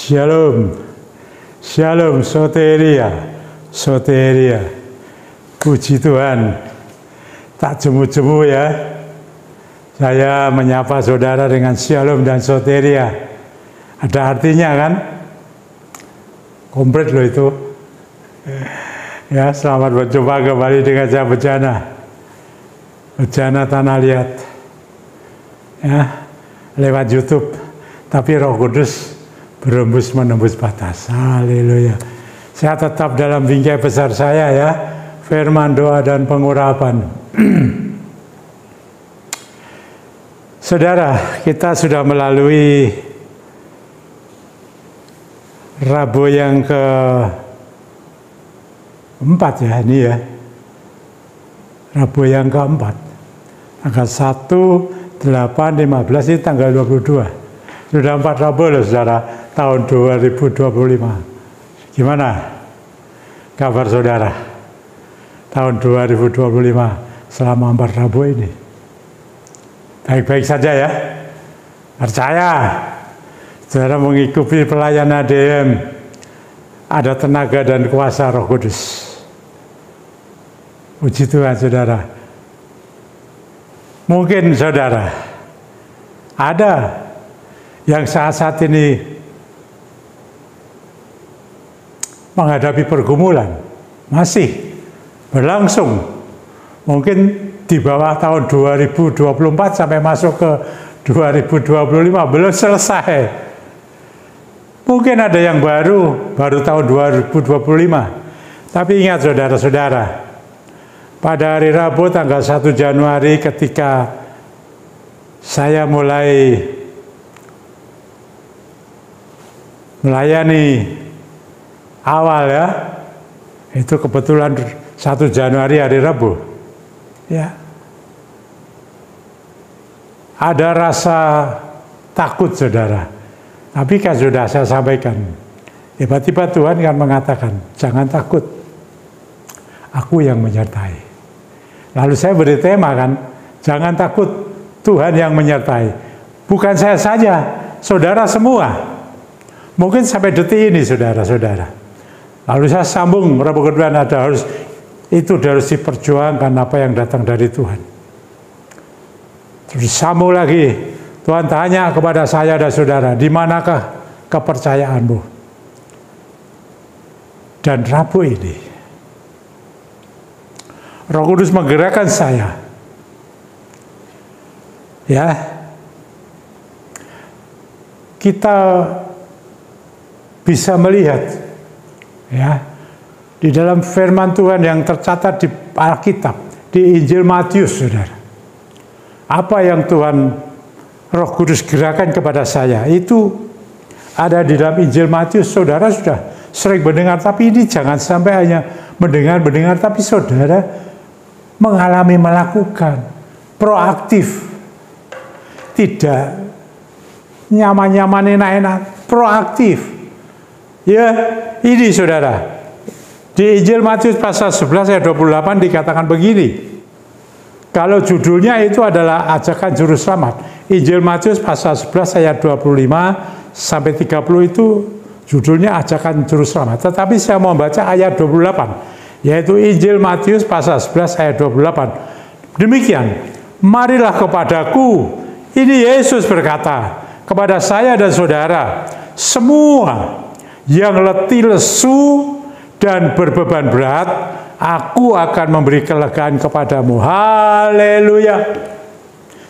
Shalom, shalom, soteria, soteria. Puji Tuhan, tak jemu-jemu ya. Saya menyapa saudara dengan shalom dan soteria. Ada artinya kan? Komplit loh itu. Ya, selamat berjumpa kembali dengan saya Bejana Tanah Liat. Ya, lewat YouTube. Tapi Roh Kudus berembus menembus batas. Haleluya. Saya tetap dalam bingkai besar saya ya, firman, doa, dan pengurapan. Saudara, kita sudah melalui Rabu yang keempat ya, ini ya. Rabu yang keempat. Tanggal 1, 8, 15 ini tanggal 22. Sudah 4 Rabu loh saudara, tahun 2025. Gimana kabar saudara? Tahun 2025 selama 4 Rabu ini. Baik-baik saja ya. Percaya. Saudara mengikuti pelayanan ADM. Ada tenaga dan kuasa Roh Kudus. Puji Tuhan saudara. Mungkin saudara ada yang saat-saat ini menghadapi pergumulan, masih berlangsung, mungkin di bawah tahun 2024 sampai masuk ke 2025 belum selesai. Mungkin ada yang baru tahun 2025. Tapi ingat saudara-saudara, pada hari Rabu tanggal 1 Januari ketika saya mulai melayani awal ya, itu kebetulan 1 Januari hari Rabu ya, ada rasa takut saudara, tapi kan sudah saya sampaikan, tiba-tiba Tuhan kan mengatakan jangan takut, aku yang menyertai. Lalu saya beri tema kan, jangan takut, Tuhan yang menyertai. Bukan saya saja, saudara semua. Mungkin sampai detik ini saudara-saudara. Lalu saya sambung Rabu kedua, harus diperjuangkan apa yang datang dari Tuhan. Terus sambung lagi, Tuhan tanya kepada saya dan saudara, di manakah kepercayaanmu? Dan Rabu ini, Roh Kudus menggerakkan saya. Ya, kita bisa melihat ya di dalam firman Tuhan yang tercatat di Alkitab, di Injil Matius saudara. Apa yang Tuhan Roh Kudus gerakan kepada saya itu ada di dalam Injil Matius. Saudara sudah sering mendengar, tapi ini jangan sampai hanya mendengar, tapi saudara mengalami, melakukan, proaktif, tidak nyaman-nyaman, enak-enak, proaktif. Ya, ini saudara. Di Injil Matius pasal 11 ayat 28 dikatakan begini. Kalau judulnya itu adalah ajakan juru selamat. Injil Matius pasal 11 ayat 25 sampai 30 itu judulnya ajakan juru selamat. Tetapi saya mau baca ayat 28, yaitu Injil Matius pasal 11 ayat 28. Demikian, marilah kepadaku. Ini Yesus berkata kepada saya dan saudara, semua yang letih, lesu, dan berbeban berat, aku akan memberi kelegaan kepadamu. Haleluya.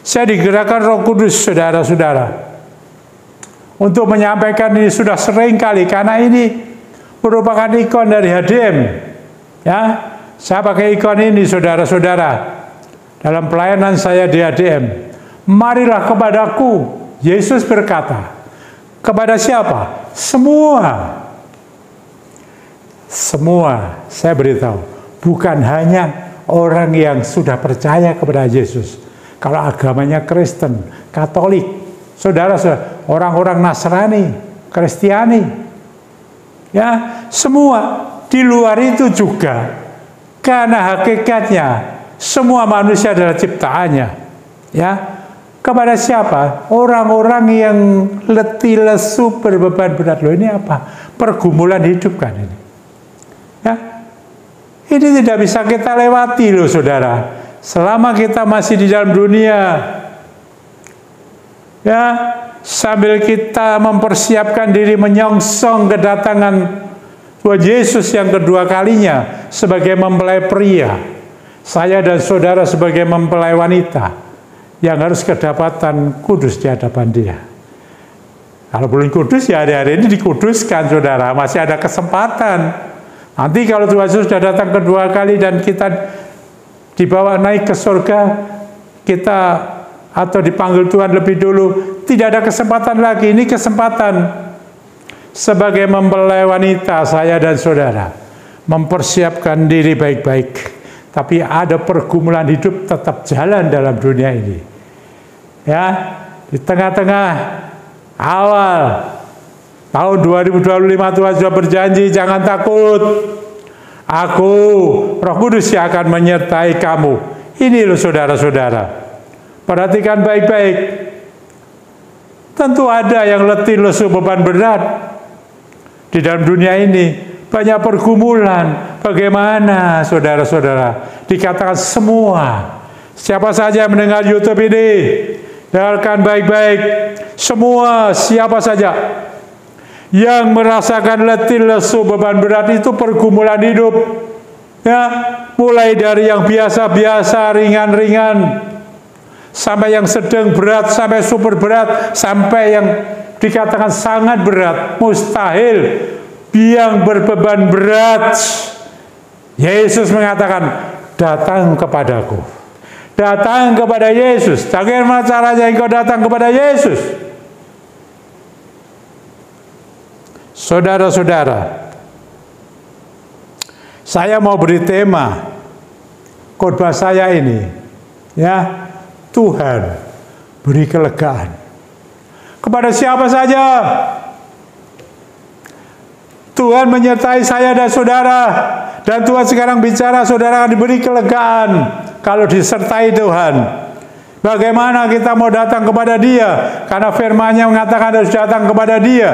Saya digerakkan Roh Kudus, saudara-saudara, untuk menyampaikan ini sudah sering kali, karena ini merupakan ikon dari HDM. Ya, saya pakai ikon ini, saudara-saudara, dalam pelayanan saya di HDM. Marilah kepadaku, Yesus berkata. Kepada siapa? Semua. Semua, saya beritahu, bukan hanya orang yang sudah percaya kepada Yesus. Kalau agamanya Kristen, Katolik, saudara, orang-orang Nasrani, Kristiani, ya, semua. Di luar itu juga, karena hakikatnya semua manusia adalah ciptaannya, ya. Kepada siapa? Orang-orang yang letih lesu berbeban berat. Loh, ini apa? Pergumulan hidup kan ini. Ya. Ini tidak bisa kita lewati loh saudara. Selama kita masih di dalam dunia. Ya, sambil kita mempersiapkan diri menyongsong kedatangan Tuhan Yesus yang kedua kalinya sebagai mempelai pria. Saya dan saudara sebagai mempelai wanita yang harus kedapatan kudus di hadapan Dia. Kalau belum kudus ya hari-hari ini dikuduskan saudara, masih ada kesempatan. Nanti kalau Tuhan Yesus sudah datang kedua kali dan kita dibawa naik ke surga, kita atau dipanggil Tuhan lebih dulu, tidak ada kesempatan lagi. Ini kesempatan sebagai mempelai wanita saya dan saudara mempersiapkan diri baik-baik. Tapi ada pergumulan hidup tetap jalan dalam dunia ini. Ya, di tengah-tengah awal tahun 2025 Tuhan sudah berjanji, jangan takut. Aku, Roh Kudus yang akan menyertai kamu. Ini loh saudara-saudara. Perhatikan baik-baik. Tentu ada yang letih lesu beban berat di dalam dunia ini. Banyak pergumulan. Bagaimana saudara-saudara? Dikatakan semua. Siapa saja yang mendengar YouTube ini, dengarkan baik-baik. Semua, siapa saja yang merasakan letih lesu beban berat itu pergumulan hidup. Ya, mulai dari yang biasa-biasa, ringan-ringan, sampai yang sedang berat, sampai super berat, sampai yang dikatakan sangat berat, mustahil. Yang berbeban berat, Yesus mengatakan, datang kepadaku. Datang kepada Yesus. Bagaimana caranya engkau datang kepada Yesus? Saudara-saudara, saya mau beri tema khotbah saya ini, ya, Tuhan beri kelegaan. Kepada siapa saja Tuhan menyertai saya dan saudara. Dan Tuhan sekarang bicara, saudara akan diberi kelegaan kalau disertai Tuhan. Bagaimana kita mau datang kepada Dia? Karena firman-Nya mengatakan harus datang kepada Dia.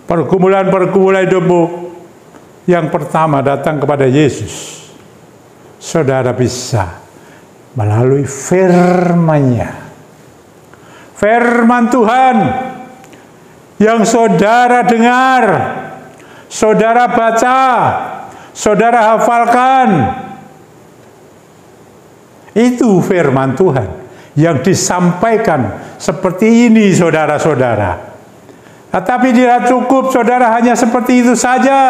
Pergumulan-pergumulan hidupmu, yang pertama datang kepada Yesus. Saudara bisa melalui firman-Nya. Firman Tuhan yang saudara dengar, saudara baca, saudara hafalkan. Itu firman Tuhan yang disampaikan seperti ini saudara-saudara. Tetapi tidak cukup saudara hanya seperti itu saja.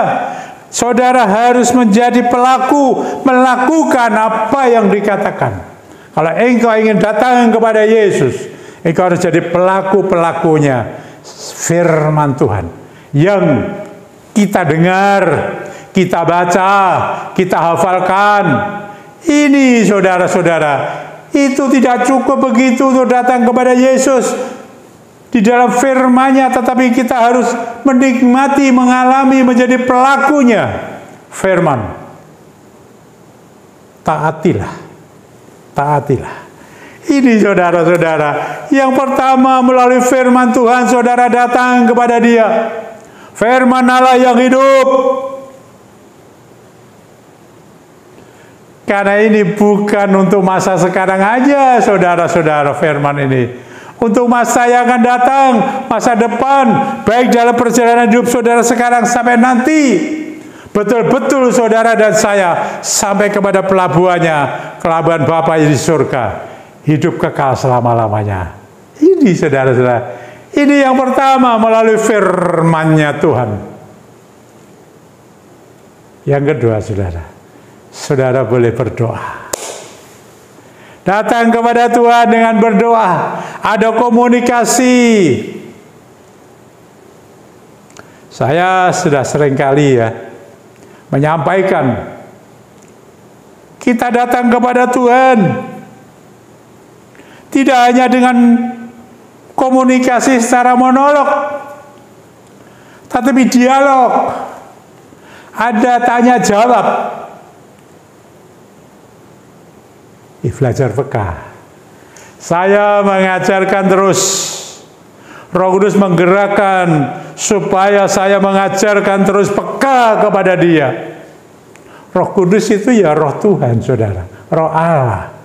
Saudara harus menjadi pelaku, melakukan apa yang dikatakan. Kalau engkau ingin datang kepada Yesus, engkau harus jadi pelaku-pelakunya firman Tuhan yang kita dengar, kita baca, kita hafalkan. Ini saudara-saudara, itu tidak cukup begitu untuk datang kepada Yesus di dalam firman-Nya, tetapi kita harus menikmati, mengalami, menjadi pelakunya firman. Taatilah, taatilah. Ini saudara-saudara, yang pertama melalui firman Tuhan saudara datang kepada Dia. Firman Allah yang hidup. Karena ini bukan untuk masa sekarang aja saudara-saudara, firman ini. Untuk masa yang akan datang, masa depan, baik dalam perjalanan hidup saudara sekarang sampai nanti. Betul-betul saudara dan saya sampai kepada pelabuhannya, pelabuhan Bapa di surga. Hidup kekal selama-lamanya. Ini saudara-saudara, ini yang pertama melalui firman-Nya Tuhan. Yang kedua saudara, saudara boleh berdoa. Datang kepada Tuhan dengan berdoa. Ada komunikasi. Saya sudah sering kali menyampaikan, kita datang kepada Tuhan tidak hanya dengan komunikasi secara monolog, tetapi dialog. Ada tanya jawab. Belajar peka. Saya mengajarkan terus. Roh Kudus menggerakkan supaya saya mengajarkan terus peka kepada Dia. Roh Kudus itu ya roh Tuhan, saudara. Roh Allah.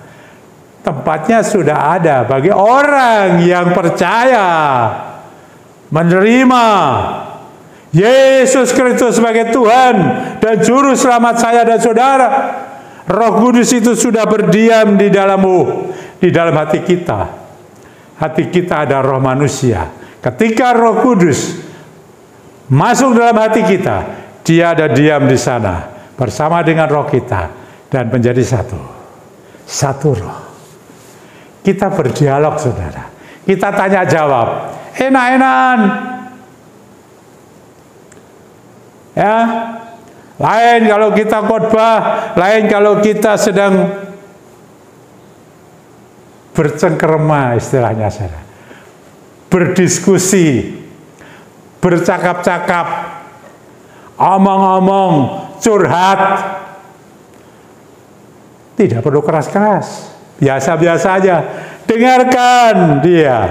Tempatnya sudah ada bagi orang yang percaya, menerima Yesus Kristus sebagai Tuhan dan Juru Selamat saya dan saudara. Roh Kudus itu sudah berdiam di dalam hati kita. Hati kita ada roh manusia. Ketika Roh Kudus masuk dalam hati kita, Dia ada diam di sana bersama dengan roh kita dan menjadi satu roh. Kita berdialog, saudara. Kita tanya jawab. Enak-enakan. Ya. Lain kalau kita khotbah, lain kalau kita sedang bercengkerama, istilahnya, saudara. Berdiskusi, bercakap-cakap, omong-omong, curhat. Tidak perlu keras-keras. Biasa-biasa aja. Dengarkan dia.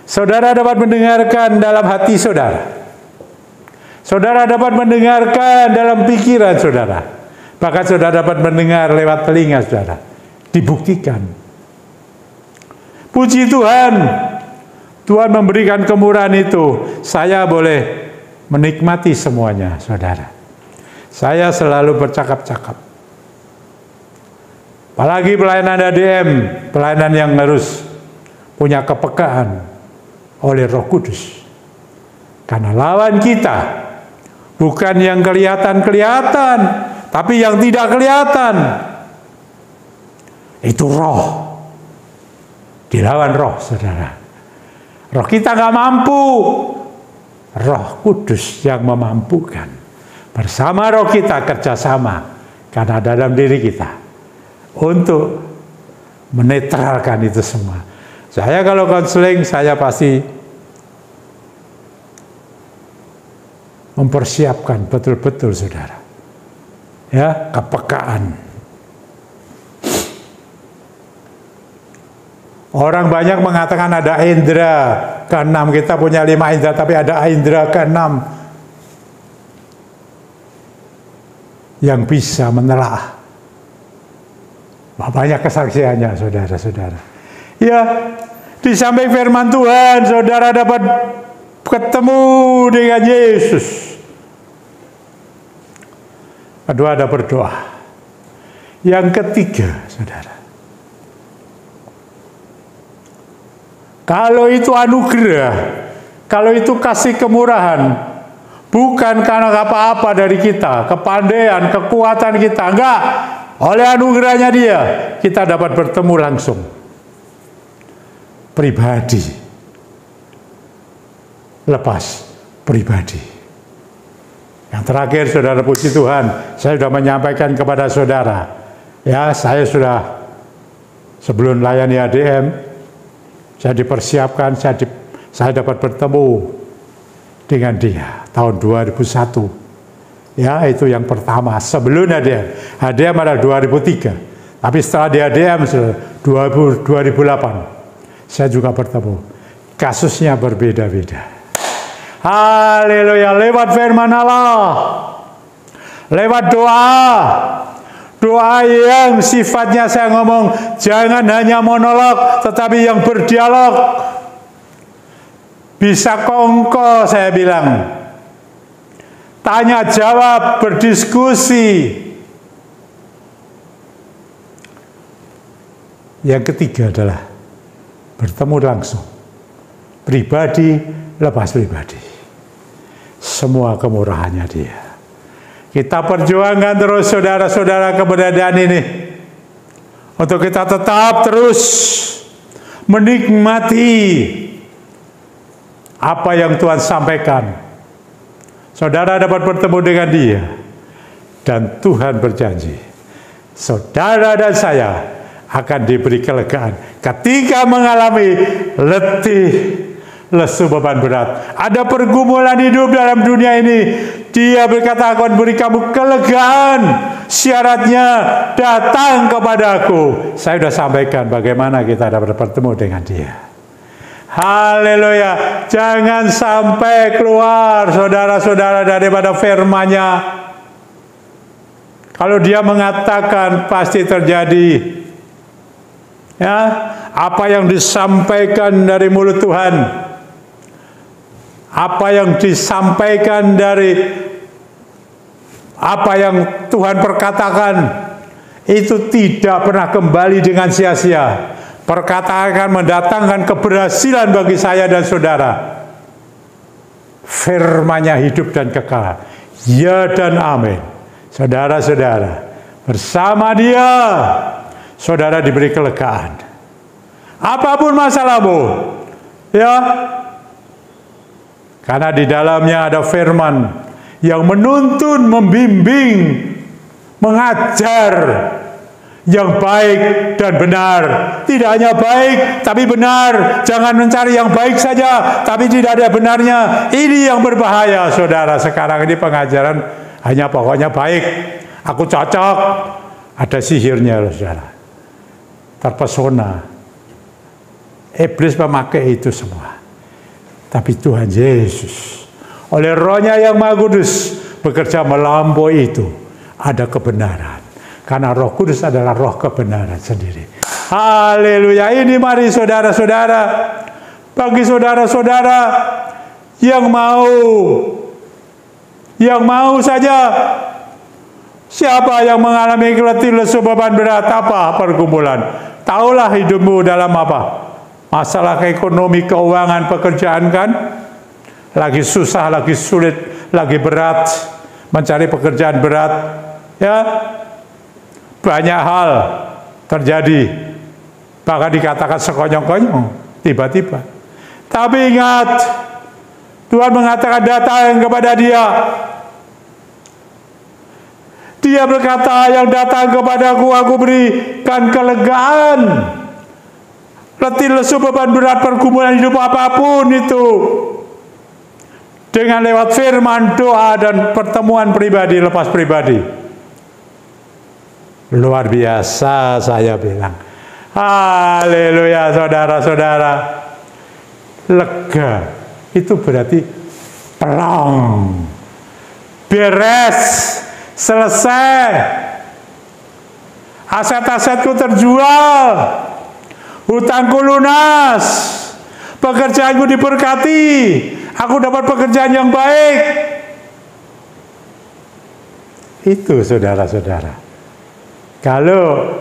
Saudara dapat mendengarkan dalam hati saudara. Saudara dapat mendengarkan dalam pikiran saudara. Bahkan saudara dapat mendengar lewat telinga saudara. Dibuktikan. Puji Tuhan. Tuhan memberikan kemurahan itu. Saya boleh menikmati semuanya, saudara. Saya selalu bercakap-cakap. Apalagi pelayanan ADM, pelayanan yang harus punya kepekaan oleh Roh Kudus. Karena lawan kita bukan yang kelihatan-kelihatan, tapi yang tidak kelihatan. Itu roh. Dilawan roh, saudara. Roh kita nggak mampu. Roh Kudus yang memampukan. Bersama roh kita kerjasama. Karena dalam diri kita. Untuk menetralkan itu semua. Saya kalau konseling, saya pasti mempersiapkan betul-betul, saudara. Ya, kepekaan. Orang banyak mengatakan ada indera ke-6. Kita punya 5 indera, tapi ada indera ke-6 yang bisa menelaah. Banyak kesaksiannya, saudara-saudara. Ya, di samping firman Tuhan, saudara dapat ketemu dengan Yesus. Kedua, ada berdoa. Yang ketiga, saudara. Kalau itu anugerah, kalau itu kasih kemurahan, bukan karena apa-apa dari kita, kepandaian, kekuatan kita, enggak. Oleh anugerahnya Dia, kita dapat bertemu langsung. Pribadi. Lepas pribadi. Yang terakhir, saudara, puji Tuhan, saya sudah menyampaikan kepada saudara. Ya, saya sudah sebelum layani ADM, saya dipersiapkan, saya dapat bertemu dengan Dia tahun 2001. Ya, itu yang pertama. Sebelum ADM. ADM ada 2003. Tapi setelah di ADM 2008. Saya juga bertemu. Kasusnya berbeda-beda. Haleluya. Lewat firman Allah. Lewat doa. Doa yang sifatnya saya ngomong. Jangan hanya monolog. Tetapi yang berdialog. Bisa kongko, saya bilang. Tanya jawab, berdiskusi. Yang ketiga adalah bertemu langsung. Pribadi lepas pribadi. Semua kemurahannya Dia. Kita perjuangkan terus, saudara-saudara, keberadaan ini. Untuk kita tetap terus menikmati apa yang Tuhan sampaikan. Saudara dapat bertemu dengan Dia. Dan Tuhan berjanji, saudara dan saya akan diberi kelegaan ketika mengalami letih, lesu beban berat. Ada pergumulan hidup dalam dunia ini. Dia berkata, akan beri kamu kelegaan. Syaratnya datang kepadaku. Saya sudah sampaikan bagaimana kita dapat bertemu dengan dia. Haleluya. Jangan sampai keluar saudara-saudara daripada firman-Nya. Kalau dia mengatakan pasti terjadi. Ya, apa yang disampaikan dari mulut Tuhan, apa yang disampaikan dari apa yang Tuhan perkatakan, itu tidak pernah kembali dengan sia-sia. Perkataan akan mendatangkan keberhasilan bagi saya dan saudara. Firman-Nya hidup dan kekal. Ya dan amin. Saudara-saudara, bersama dia saudara diberi kelegaan. Apapun masalahmu, ya, karena di dalamnya ada firman yang menuntun, membimbing, mengajar yang baik dan benar. Tidak hanya baik, tapi benar. Jangan mencari yang baik saja, tapi tidak ada benarnya. Ini yang berbahaya, saudara. Sekarang ini pengajaran hanya pokoknya baik. Aku cocok. Ada sihirnya, saudara. Terpesona. Iblis memakai itu semua. Tapi Tuhan Yesus oleh Roh-Nya yang Maha Kudus bekerja melampaui itu. Ada kebenaran. Karena Roh Kudus adalah roh kebenaran sendiri. Haleluya. Ini mari saudara-saudara. Bagi saudara-saudara yang mau saja. Siapa yang mengalami letih, lesu, beban berat, apa pergumulan? Taulah hidupmu dalam apa? Masalah ekonomi, keuangan, pekerjaan kan? Lagi susah, lagi sulit, lagi berat. Mencari pekerjaan berat. Ya, banyak hal terjadi. Bahkan dikatakan sekonyong-konyong. Tiba-tiba. Tapi ingat, Tuhan mengatakan datang kepada dia. Dia berkata, yang datang kepadaku, aku berikan kelegaan. Letih, lesu, beban berat, pergumulan hidup apapun itu. Dengan lewat firman, doa, dan pertemuan pribadi, lepas pribadi. Luar biasa saya bilang. Haleluya, saudara-saudara. Lega, itu berarti plong. Beres. Selesai. Aset-asetku terjual. Hutangku lunas. Pekerjaanku diberkati. Aku dapat pekerjaan yang baik. Itu saudara-saudara. Kalau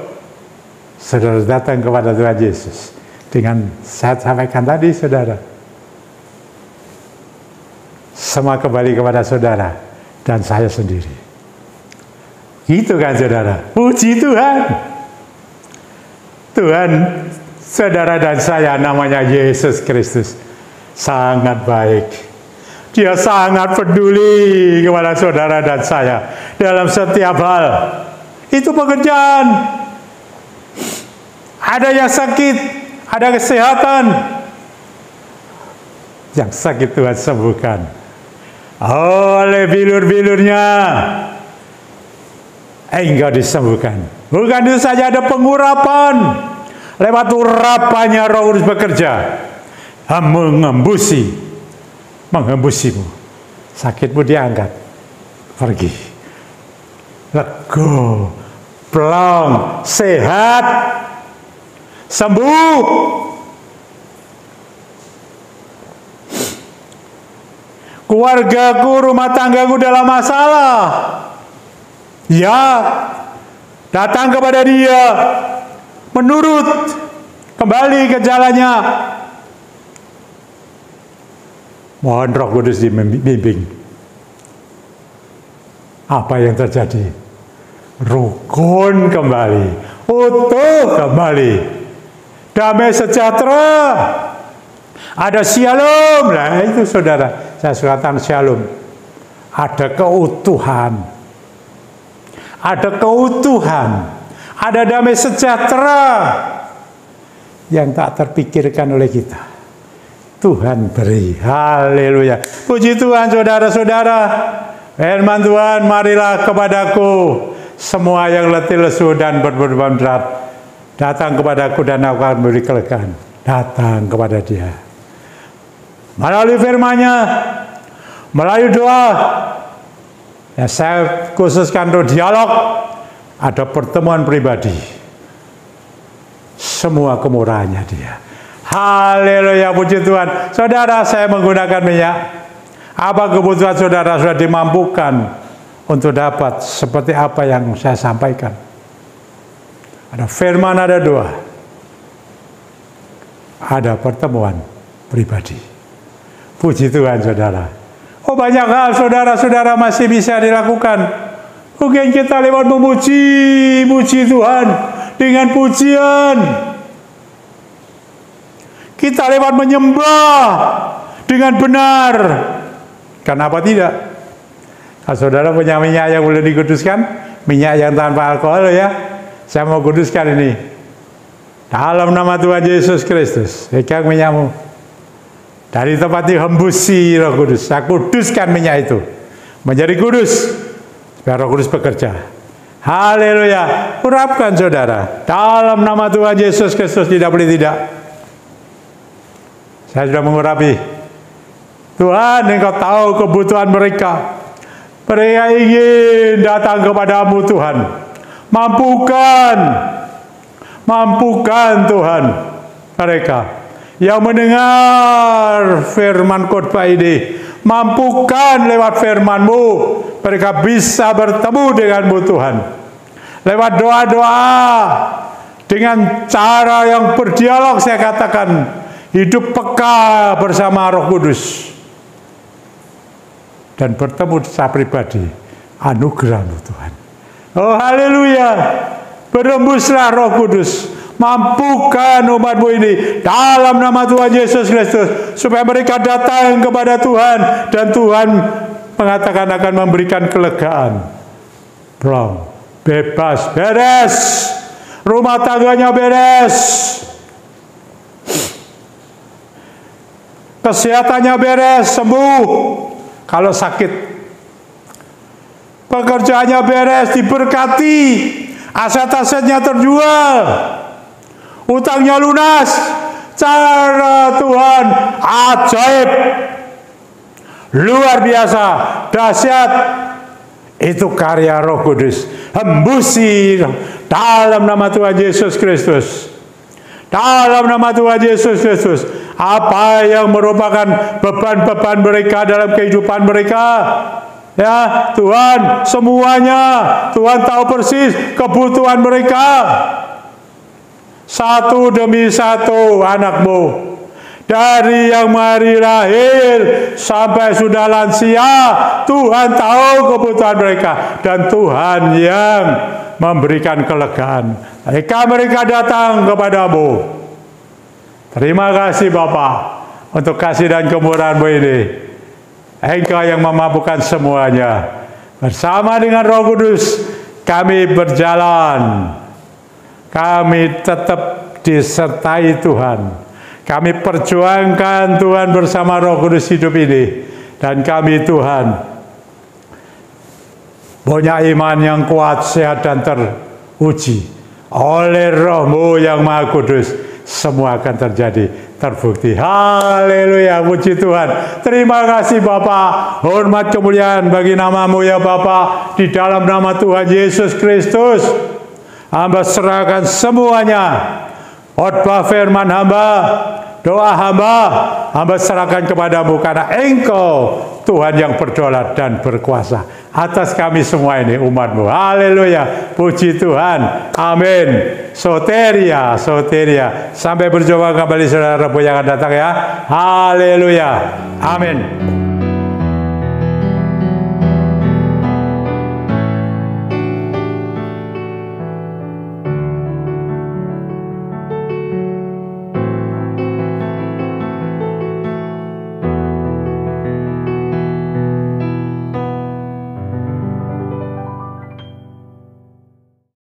saudara datang kepada Tuhan Yesus dengan saya sampaikan tadi, saudara, semua kembali kepada saudara dan saya sendiri. Gitu kan saudara? Puji Tuhan. Tuhan, saudara dan saya namanya Yesus Kristus sangat baik. Dia sangat peduli kepada saudara dan saya dalam setiap hal. Itu pekerjaan. Ada yang sakit, ada kesehatan. Yang sakit Tuhan sembuhkan. Oleh bilur-bilurnya engkau disembuhkan. Bukan itu saja, ada pengurapan. Lewat urapannya Roh Kudus bekerja. Mengembusimu. Sakitmu diangkat. Pergi. Lega. Plong. Sehat. Sembuh. Keluargaku, rumah tanggaku dalam masalah. Ya, datang kepada dia, menurut, kembali ke jalannya. Mohon Roh Kudus dibimbing. Apa yang terjadi? Rukun kembali, utuh kembali, damai sejahtera, ada shalom. Nah itu saudara, saya katakan shalom. Ada keutuhan. Ada keutuhan, ada damai sejahtera yang tak terpikirkan oleh kita. Tuhan beri. Haleluya. Puji Tuhan saudara-saudara. Firman Tuhan, marilah kepadaku semua yang letih lesu dan berbeban berat. Datang kepadaku dan aku akan beri kelegaan. Datang kepada Dia. Melalui firman-Nya, melalui doa, ya saya khususkan untuk dialog, ada pertemuan pribadi. Semua kemurahannya Dia. Haleluya, puji Tuhan. Saudara, saya menggunakan minyak. Apa kebutuhan saudara sudah dimampukan untuk dapat seperti apa yang saya sampaikan? Ada firman, ada doa, ada pertemuan pribadi. Puji Tuhan saudara. Oh, banyak hal saudara-saudara masih bisa dilakukan. Mungkin kita lewat memuji Tuhan dengan pujian. Kita lewat menyembah dengan benar. Kenapa tidak? Kalau saudara punya minyak yang boleh dikuduskan, minyak yang tanpa alkohol ya, saya mau kuduskan ini. Dalam nama Tuhan Yesus Kristus, pegang minyakmu. Dari tempat dihembusi Roh Kudus, saya kuduskan minyak itu menjadi kudus, supaya Roh Kudus bekerja. Haleluya. Urapkan saudara, dalam nama Tuhan Yesus Kristus, tidak boleh tidak. Saya sudah mengurapi. Tuhan, Engkau tahu kebutuhan mereka. Mereka ingin datang kepadamu Tuhan. Mampukan Tuhan mereka yang mendengar firman khotbah ini. Mampukan lewat firman-Mu mereka bisa bertemu dengan-Mu Tuhan. Lewat doa-doa, dengan cara yang berdialog, saya katakan, hidup peka bersama Roh Kudus. Dan bertemu secara pribadi, anugerah-Mu Tuhan. Oh haleluya, berembuslah Roh Kudus, mampukan umat-Mu ini dalam nama Tuhan Yesus Kristus, supaya mereka datang kepada Tuhan, dan Tuhan mengatakan akan memberikan kelegaan. Plong, bebas, beres, rumah tangganya beres, kesehatannya beres, sembuh. Kalau sakit, pekerjaannya beres, diberkati, aset-asetnya terjual, utangnya lunas. Cara Tuhan ajaib, luar biasa, dahsyat. Itu karya Roh Kudus. Hembusi dalam nama Tuhan Yesus Kristus. Dalam nama Tuhan Yesus Kristus. Apa yang merupakan beban-beban mereka dalam kehidupan mereka, ya Tuhan, semuanya Tuhan tahu persis kebutuhan mereka. Satu demi satu anak-Mu, dari yang mari lahir sampai sudah lansia, Tuhan tahu kebutuhan mereka, dan Tuhan yang memberikan kelegaan. Mereka datang kepadamu. Terima kasih Bapa untuk kasih dan kemurahan-Mu ini. Engkau yang memampukan semuanya. Bersama dengan Roh Kudus kami berjalan. Kami tetap disertai Tuhan. Kami perjuangkan Tuhan bersama Roh Kudus hidup ini. Dan kami Tuhan punya iman yang kuat, sehat dan teruji. Oleh Roh-Mu yang Maha Kudus, semua akan terjadi, terbukti. Haleluya, puji Tuhan. Terima kasih Bapa. Hormat kemuliaan bagi nama-Mu ya Bapa. Di dalam nama Tuhan Yesus Kristus, hamba serahkan semuanya. Khotbah firman hamba, doa hamba serahkan kepadamu, karena Engkau Tuhan yang berdaulat dan berkuasa atas kami semua ini, umat-Mu. Haleluya, puji Tuhan. Amin. Soteria. Sampai berjumpa kembali saudara Rabu yang akan datang ya. Haleluya. Amin.